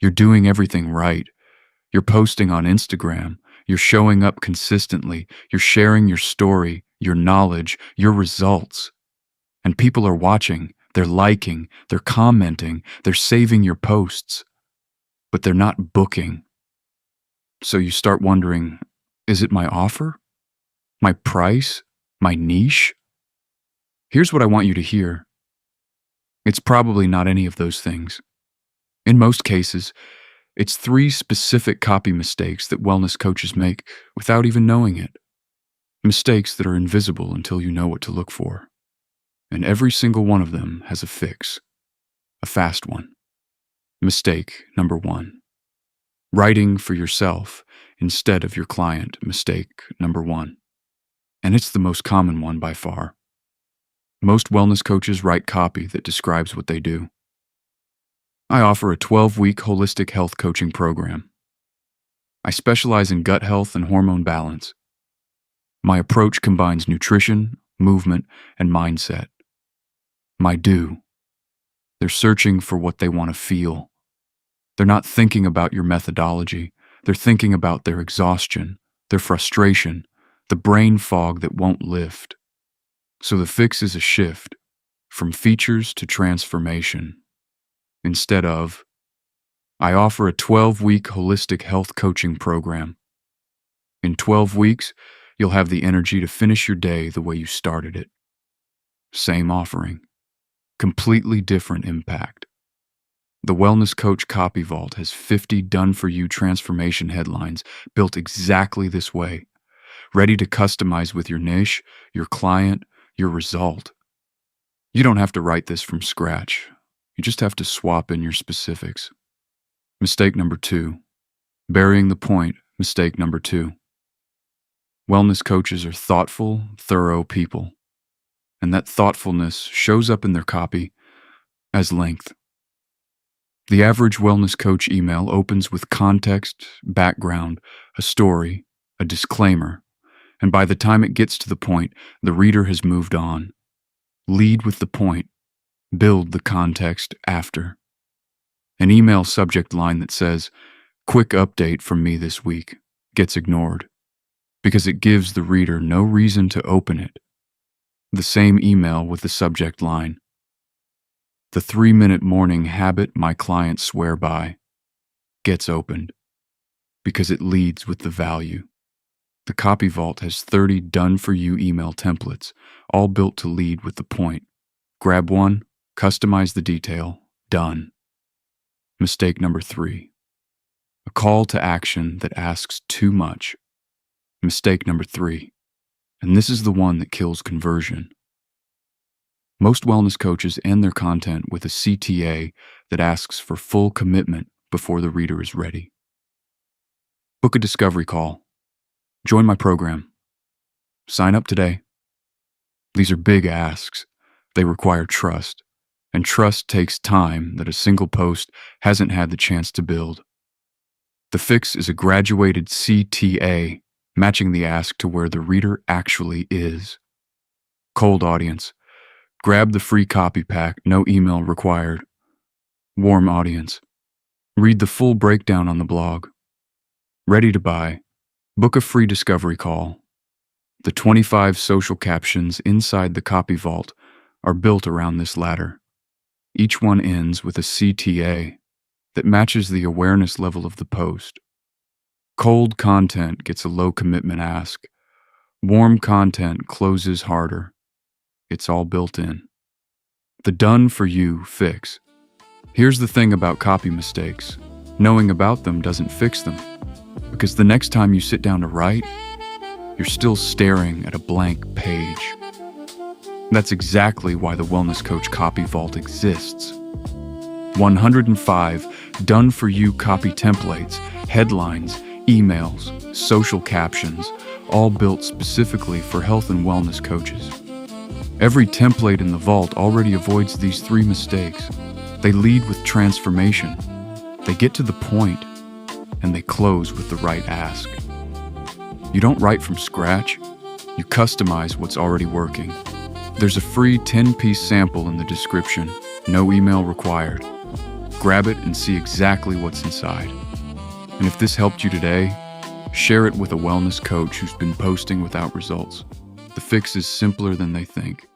You're doing everything right. You're posting on Instagram. You're showing up consistently. You're sharing your story, your knowledge, your results. And people are watching. They're liking. They're commenting. They're saving your posts. But they're not booking. So you start wondering, is it my offer? My price? My niche? Here's what I want you to hear. It's probably not any of those things. In most cases, it's 3 specific copy mistakes that wellness coaches make without even knowing it. Mistakes that are invisible until you know what to look for. And every single one of them has a fix. A fast one. Mistake number 1. Writing for yourself instead of your client. Mistake number 1. And it's the most common one by far. Most wellness coaches write copy that describes what they do. I offer a 12-week holistic health coaching program. I specialize in gut health and hormone balance. My approach combines nutrition, movement, and mindset. My do. They're searching for what they want to feel. They're not thinking about your methodology. They're thinking about their exhaustion, their frustration, the brain fog that won't lift. So the fix is a shift from features to transformation. Instead of, I offer a 12-week holistic health coaching program. In 12 weeks, you'll have the energy to finish your day the way you started it. Same offering. Completely different impact. The Wellness Coach Copy Vault has 50 done-for-you transformation headlines built exactly this way, ready to customize with your niche, your client, your result. You don't have to write this from scratch. You just have to swap in your specifics. Mistake number 2. Burying the point. Mistake number 2. Wellness coaches are thoughtful, thorough people. And that thoughtfulness shows up in their copy as length. The average wellness coach email opens with context, background, a story, a disclaimer, and by the time it gets to the point, the reader has moved on. Lead with the point. Build the context after. An email subject line that says, "Quick update from me this week," gets ignored because it gives the reader no reason to open it. The same email with the subject line, "The 3-minute morning habit my clients swear by," gets opened because it leads with the value. The Copy Vault has 30 done-for-you email templates, all built to lead with the point. Grab one, customize the detail, done. Mistake number 3. A call to action that asks too much. Mistake number 3. And this is the one that kills conversion. Most wellness coaches end their content with a CTA that asks for full commitment before the reader is ready. Book a discovery call. Join my program. Sign up today. These are big asks. They require trust, and trust takes time that a single post hasn't had the chance to build. The fix is a graduated CTA, matching the ask to where the reader actually is. Cold audience. Grab the free copy pack, no email required. Warm audience. Read the full breakdown on the blog. Ready to buy. Book a free discovery call. The 25 social captions inside the Copy Vault are built around this ladder. Each one ends with a CTA that matches the awareness level of the post. Cold content gets a low commitment ask. Warm content closes harder. It's all built in. The done-for-you fix. Here's the thing about copy mistakes. Knowing about them doesn't fix them. Because the next time you sit down to write, you're still staring at a blank page. That's exactly why the Wellness Coach Copy Vault exists. 105 done-for-you copy templates, headlines, emails, social captions, all built specifically for health and wellness coaches. Every template in the vault already avoids these 3 mistakes. They lead with transformation. They get to the point, and they close with the right ask. You don't write from scratch. You customize what's already working. There's a free 10-piece sample in the description. No email required. Grab it and see exactly what's inside. And if this helped you today, share it with a wellness coach who's been posting without results. The fix is simpler than they think.